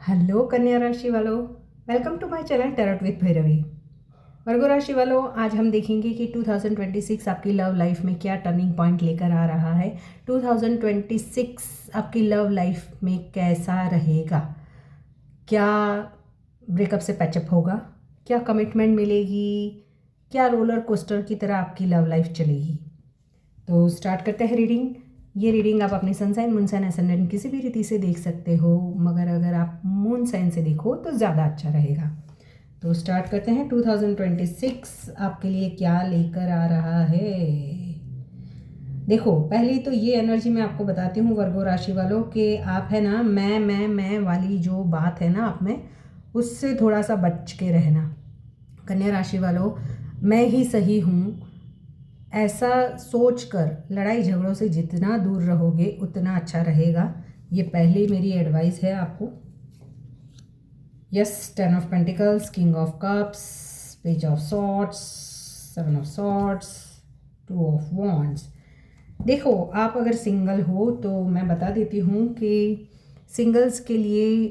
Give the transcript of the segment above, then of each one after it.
Hello कन्या राशि वालों, welcome to my channel tarot with Bhairavi. Virgo राशि वालों, आज हम देखेंगे कि 2026 आपकी लव लाइफ में क्या टर्निंग पॉइंट लेकर आ रहा है। 2026 आपकी लव लाइफ में कैसा रहेगा। क्या ब्रेकअप से पैचअप होगा, क्या कमिटमेंट मिलेगी, क्या रोलर कोस्टर की तरह आपकी लव लाइफ चलेगी। तो स्टार्ट करते हैं रीडिंग। ये रीडिंग आप अपने sun sign, moon sign, ascendant किसी भी रीति से देख सकते हो, मगर अगर आप मून साइन से देखो तो ज़्यादा अच्छा रहेगा। तो स्टार्ट करते हैं। 2026 आपके लिए क्या लेकर आ रहा है। देखो, पहली तो ये एनर्जी मैं आपको बताती हूँ वर्गो राशि वालों कि आप है ना मैं वाली जो बात है ना आप में, उससे थोड़ा सा बच के रहना। कन्या राशि वालों, मैं ही सही हूँ ऐसा सोचकर लड़ाई झगड़ों से जितना दूर रहोगे उतना अच्छा रहेगा। ये पहली मेरी एडवाइस है आपको। Yes, 10 of pentacles, king of cups, page of swords, 7 of swords, 2 of wands. देखो, आप अगर सिंगल हो तो मैं बता देती हूँ कि सिंगल्स के लिए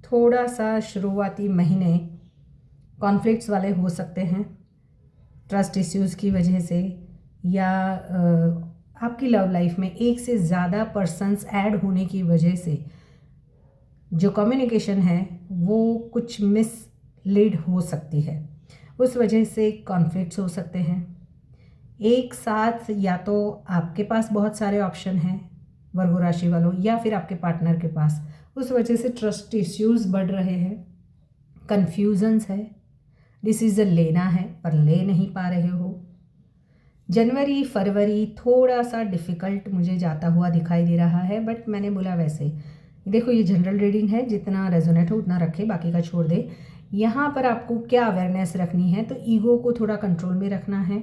थोड़ा सा शुरुआती महीने कॉन्फ्लिक्ट्स वाले हो सकते हैं, ट्रस्ट इश्यूज़ की वजह से, या आपकी लव लाइफ में एक से ज़्यादा पर्सन्स ऐड होने की वजह से जो कम्युनिकेशन है वो कुछ मिसलीड हो सकती है। उस वजह से कॉन्फ्लिक्ट्स हो सकते हैं एक साथ। या तो आपके पास बहुत सारे ऑप्शन हैं वर्गो राशि वालों, या फिर आपके पार्टनर के पास। उस वजह से ट्रस्ट इश्यूज़ बढ़ रहे हैं, कन्फ्यूजन्स है, डिसीज़न लेना है पर ले नहीं पा रहे हो। जनवरी फरवरी थोड़ा सा डिफ़िकल्ट मुझे जाता हुआ दिखाई दे रहा है, बट मैंने बोला वैसे देखो ये जनरल रीडिंग है, जितना रेजोनेट हो उतना रखे, बाकी का छोड़ दे। यहाँ पर आपको क्या अवेयरनेस रखनी है, तो ईगो को थोड़ा कंट्रोल में रखना है,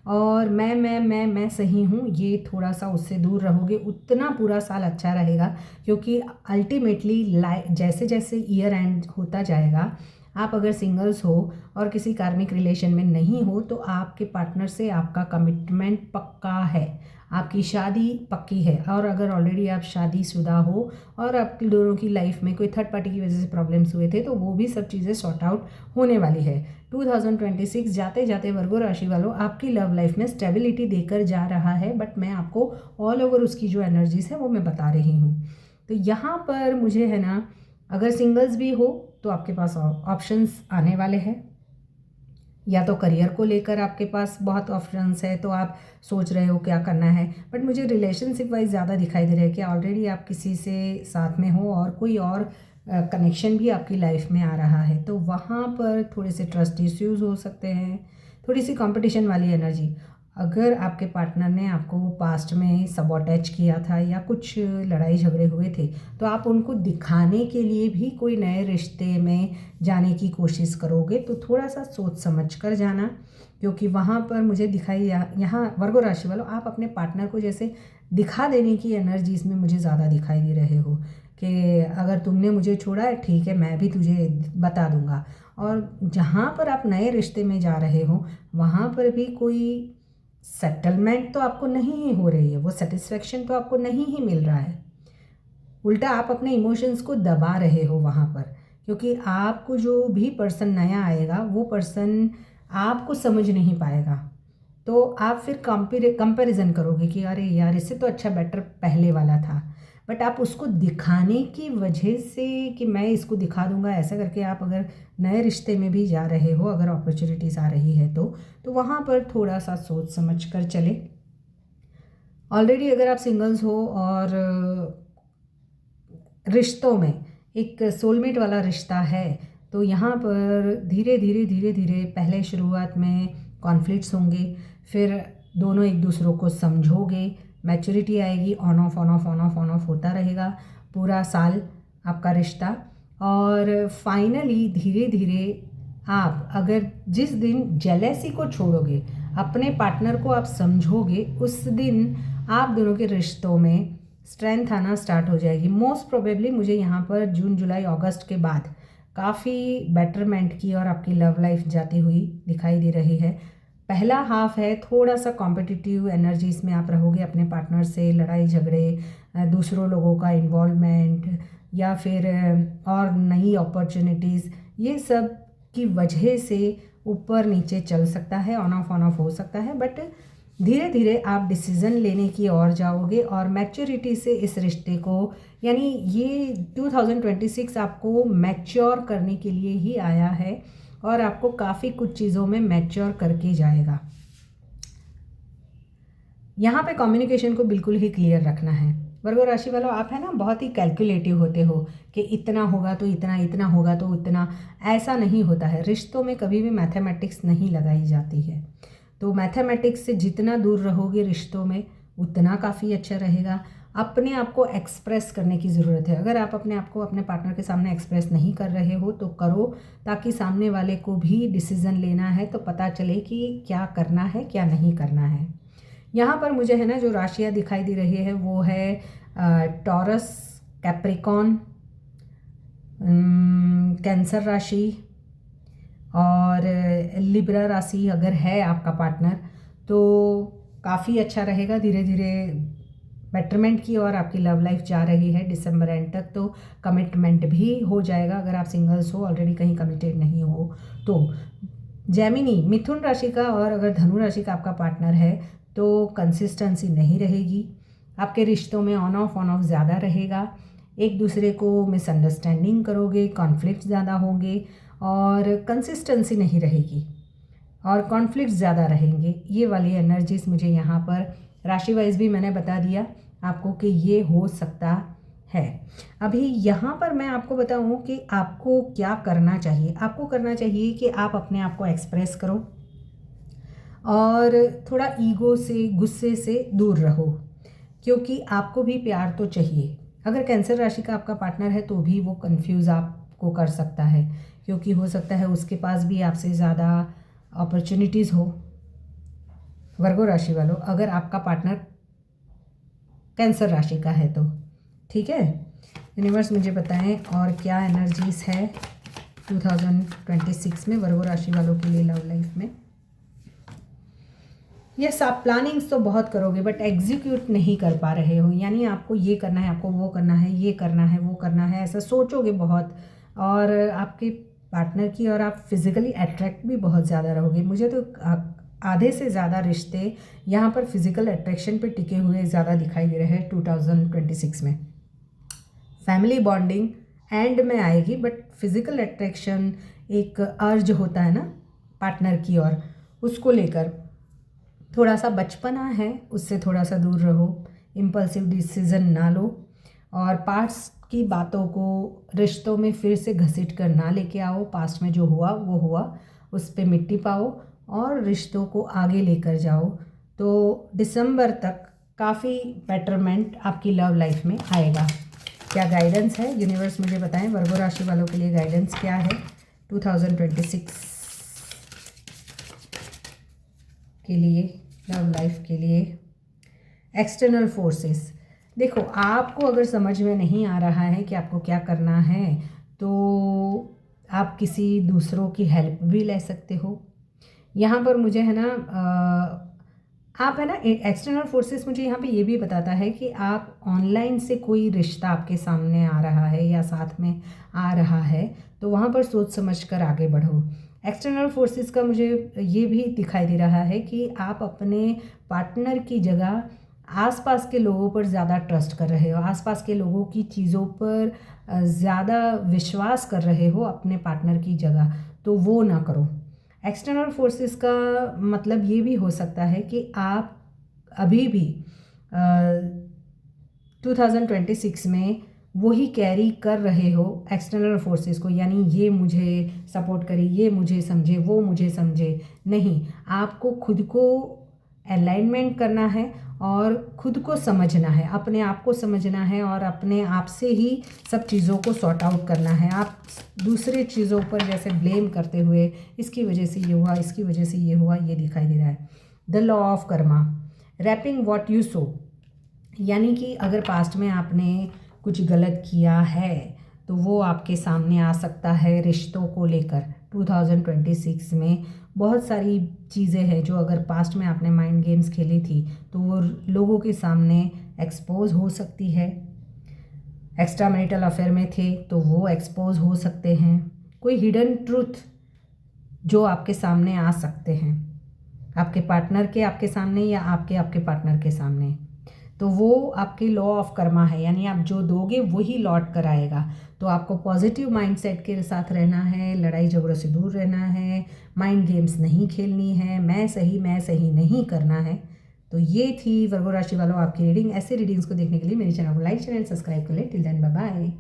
और मैं सही हूँ ये थोड़ा सा उससे दूर रहोगे उतना पूरा साल अच्छा रहेगा। क्योंकि अल्टीमेटली जैसे जैसे ईयर एंड होता जाएगा, आप अगर सिंगल्स हो और किसी कार्मिक रिलेशन में नहीं हो तो आपके पार्टनर से आपका कमिटमेंट पक्का है, आपकी शादी पक्की है। और अगर ऑलरेडी आप शादीशुदा हो और आपकी दोनों की लाइफ में कोई थर्ड पार्टी की वजह से प्रॉब्लम्स हुए थे तो वो भी सब चीज़ें सॉर्ट आउट होने वाली है। 2026 जाते जाते वर्गो राशि वालों आपकी लव लाइफ में स्टेबिलिटी देकर जा रहा है, बट मैं आपको ऑल ओवर उसकी जो एनर्जीज है वो मैं बता रही हूँ। तो यहाँ पर मुझे है ना, अगर सिंगल्स भी हो तो आपके पास ऑप्शंस आने वाले हैं। या तो करियर को लेकर आपके पास बहुत ऑप्शंस है, तो आप सोच रहे हो क्या करना है, बट मुझे रिलेशनशिप वाइज ज़्यादा दिखाई दे रहा है कि ऑलरेडी आप किसी से साथ में हो और कोई और कनेक्शन भी आपकी लाइफ में आ रहा है, तो वहाँ पर थोड़े से ट्रस्ट इश्यूज़ हो सकते हैं, थोड़ी सी कंपटीशन वाली एनर्जी। अगर आपके पार्टनर ने आपको पास्ट में सबॉटेज किया था या कुछ लड़ाई झगड़े हुए थे, तो आप उनको दिखाने के लिए भी कोई नए रिश्ते में जाने की कोशिश करोगे, तो थोड़ा सा सोच समझ कर जाना। क्योंकि वहाँ पर मुझे दिखाई यहाँ वर्गो राशि वालों आप अपने पार्टनर को जैसे दिखा देने की एनर्जी इसमें मुझे ज़्यादा दिखाई दे रहे हो कि अगर तुमने मुझे छोड़ा है ठीक है, मैं भी तुझे बता दूंगा। और जहाँ पर आप नए रिश्ते में जा रहे हो वहाँ पर भी कोई सेटलमेंट तो आपको नहीं ही हो रही है, वो सेटिस्फेक्शन तो आपको नहीं ही मिल रहा है। उल्टा आप अपने इमोशंस को दबा रहे हो वहाँ पर, क्योंकि आपको जो भी पर्सन नया आएगा वो पर्सन आपको समझ नहीं पाएगा। तो आप फिर कंपैरिजन करोगे कि अरे यार इससे तो अच्छा बेटर पहले वाला था, बट आप उसको दिखाने की वजह से कि मैं इसको दिखा दूंगा ऐसा करके आप अगर नए रिश्ते में भी जा रहे हो, अगर अपॉर्चुनिटीज़ आ रही है तो वहाँ पर थोड़ा सा सोच समझ कर चले। ऑलरेडी अगर आप सिंगल्स हो और रिश्तों में एक सोलमेट वाला रिश्ता है, तो यहाँ पर धीरे धीरे धीरे धीरे पहले शुरुआत में कॉन्फ्लिक्ट्स होंगे, फिर दोनों एक दूसरों को समझोगे, मैच्योरिटी आएगी, on off on off on off on off होता रहेगा पूरा साल आपका रिश्ता। और फाइनली धीरे धीरे आप अगर जिस दिन जेलेसी को छोड़ोगे, अपने पार्टनर को आप समझोगे, उस दिन आप दोनों के रिश्तों में स्ट्रेंथ आना स्टार्ट हो जाएगी। मोस्ट प्रोबेबली मुझे यहाँ पर जून जुलाई अगस्त के बाद काफ़ी बेटरमेंट की और आपकी लव लाइफ जाती हुई दिखाई दे रही है। पहला हाफ है थोड़ा सा कॉम्पिटिटिव एनर्जीज में आप रहोगे, अपने पार्टनर से लड़ाई झगड़े, दूसरों लोगों का इन्वॉल्वमेंट या फिर और नई अपॉर्चुनिटीज़, ये सब की वजह से ऊपर नीचे चल सकता है, ऑन ऑफ हो सकता है। बट धीरे धीरे आप डिसीज़न लेने की ओर जाओगे और मैच्योरिटी से इस रिश्ते को, यानी ये 2026 आपको मैच्योर करने के लिए ही आया है और आपको काफ़ी कुछ चीज़ों में मैच्योर करके जाएगा। यहाँ पे कम्युनिकेशन को बिल्कुल ही क्लियर रखना है। वर्गो राशि वालों, आप है ना बहुत ही कैलकुलेटिव होते हो कि इतना होगा तो इतना, इतना होगा तो इतना, ऐसा नहीं होता है। रिश्तों में कभी भी मैथमेटिक्स नहीं लगाई जाती है। तो मैथमेटिक्स से जितना दूर रहोगे रिश्तों में उतना काफ़ी अच्छा रहेगा। अपने आप को एक्सप्रेस करने की ज़रूरत है। अगर आप अपने आप को अपने पार्टनर के सामने एक्सप्रेस नहीं कर रहे हो तो करो, ताकि सामने वाले को भी डिसीज़न लेना है तो पता चले कि क्या करना है क्या नहीं करना है। यहाँ पर मुझे है ना जो राशियाँ दिखाई दे रही है वो है टॉरस, कैप्रिकॉन, कैंसर राशि और लिब्रा राशि। अगर है आपका पार्टनर तो काफ़ी अच्छा रहेगा। धीरे धीरे बेटरमेंट की ओर आपकी लव लाइफ जा रही है। दिसंबर एंड तक तो कमिटमेंट भी हो जाएगा अगर आप सिंगल्स हो, ऑलरेडी कहीं कमिटेड नहीं हो तो। जेमिनी, मिथुन राशि का और अगर धनु राशि का आपका पार्टनर है तो कंसिस्टेंसी नहीं रहेगी। आपके रिश्तों में ऑन ऑफ ज़्यादा रहेगा। एक दूसरे को मिसअंडरस्टैंडिंग करोगे, कॉन्फ्लिक्ट ज़्यादा होंगे और कंसिस्टेंसी नहीं रहेगी और कॉन्फ्लिक्ट ज़्यादा रहेंगे। ये वाली एनर्जीज मुझे यहाँ पर राशि वाइज भी मैंने बता दिया आपको कि ये हो सकता है। अभी यहाँ पर मैं आपको बताऊँ कि आपको क्या करना चाहिए। आपको करना चाहिए कि आप अपने आप को एक्सप्रेस करो और थोड़ा ईगो से, गुस्से से दूर रहो, क्योंकि आपको भी प्यार तो चाहिए। अगर कैंसर राशि का आपका पार्टनर है तो भी वो कंफ्यूज आपको कर सकता है, क्योंकि हो सकता है उसके पास भी आपसे ज़्यादा अपॉर्चुनिटीज़ हो। वर्गो राशि वालों, अगर आपका पार्टनर कैंसर राशि का है तो ठीक है। यूनिवर्स मुझे बताएं और क्या एनर्जीज है 2026 में वर्गो राशि वालों के लिए लव लाइफ में। यस, आप प्लानिंग्स तो बहुत करोगे बट एग्जीक्यूट नहीं कर पा रहे हो। यानी आपको ये करना है, आपको वो करना है, ये करना है, वो करना है, ऐसा सोचोगे बहुत और आपके पार्टनर की और आप फिज़िकली अट्रैक्ट भी बहुत ज़्यादा रहोगे। मुझे तो आधे से ज़्यादा रिश्ते यहाँ पर फिज़िकल अट्रैक्शन पे टिके हुए ज़्यादा दिखाई दे रहे हैं 2026 में। फैमिली बॉन्डिंग एंड में आएगी बट फिज़िकल अट्रैक्शन एक अर्ज होता है ना पार्टनर की और उसको लेकर थोड़ा सा बचपना है, उससे थोड़ा सा दूर रहो। इम्पल्सिव डिसीज़न ना लो और पास्ट की बातों को रिश्तों में फिर से घसीट कर ना लेके आओ। पास्ट में जो हुआ वो हुआ, उस पे मिट्टी पाओ और रिश्तों को आगे लेकर जाओ। तो दिसंबर तक काफ़ी बेटरमेंट आपकी लव लाइफ में आएगा। क्या गाइडेंस है यूनिवर्स मुझे बताएं। वर्गो राशि वालों के लिए गाइडेंस क्या है 2026 के लिए, लव लाइफ के लिए। एक्सटर्नल फोर्सेस, देखो आपको अगर समझ में नहीं आ रहा है कि आपको क्या करना है तो आप किसी दूसरों की हेल्प भी ले सकते हो। यहाँ पर मुझे है ना आप है ना एक्सटर्नल फोर्सेस मुझे यहाँ पे ये भी बताता है कि आप ऑनलाइन से कोई रिश्ता आपके सामने आ रहा है या साथ में आ रहा है तो वहाँ पर सोच समझ कर आगे बढ़ो। एक्सटर्नल फोर्सेस का मुझे ये भी दिखाई दे रहा है कि आप अपने पार्टनर की जगह आसपास के लोगों पर ज़्यादा ट्रस्ट कर रहे हो, आसपास के लोगों की चीज़ों पर ज़्यादा विश्वास कर रहे हो अपने पार्टनर की जगह, तो वो ना करो। एक्सटर्नल फोर्सेस का मतलब ये भी हो सकता है कि आप अभी भी 2026 में वही कैरी कर रहे हो एक्सटर्नल फोर्सेस को, यानी ये मुझे सपोर्ट करे, ये मुझे समझे, वो मुझे समझे। नहीं, आपको खुद को अलाइनमेंट करना है और खुद को समझना है, अपने आप को समझना है और अपने आप से ही सब चीज़ों को सॉर्ट आउट करना है। आप दूसरे चीज़ों पर जैसे ब्लेम करते हुए इसकी वजह से ये हुआ, इसकी वजह से ये हुआ, ये दिखाई दे रहा है। The law of karma, reaping what you sow, यानी कि अगर पास्ट में आपने कुछ गलत किया है तो वो आपके सामने आ सकता है रिश्तों को लेकर, 2026 में बहुत सारी चीज़ें हैं जो अगर पास्ट में आपने माइंड गेम्स खेली थी तो वो लोगों के सामने एक्सपोज हो सकती है। एक्स्ट्रा मैरिटल अफेयर में थे तो वो एक्सपोज हो सकते हैं। कोई हिडन ट्रूथ जो आपके सामने आ सकते हैं, आपके पार्टनर के आपके सामने या आपके आपके पार्टनर के सामने, तो वो आपके लॉ ऑफ कर्मा है, यानी आप जो दोगे वही लौट कर आएगा। तो आपको पॉजिटिव माइंडसेट के साथ रहना है, लड़ाई झगड़ों से दूर रहना है, माइंड गेम्स नहीं खेलनी है, मैं सही नहीं करना है। तो ये थी वर्गो राशि वालों आपकी रीडिंग। ऐसे रीडिंग्स को देखने के लिए मेरे चैनल को लाइक शेयर एंड सब्सक्राइब कर लें। Till then bye bye.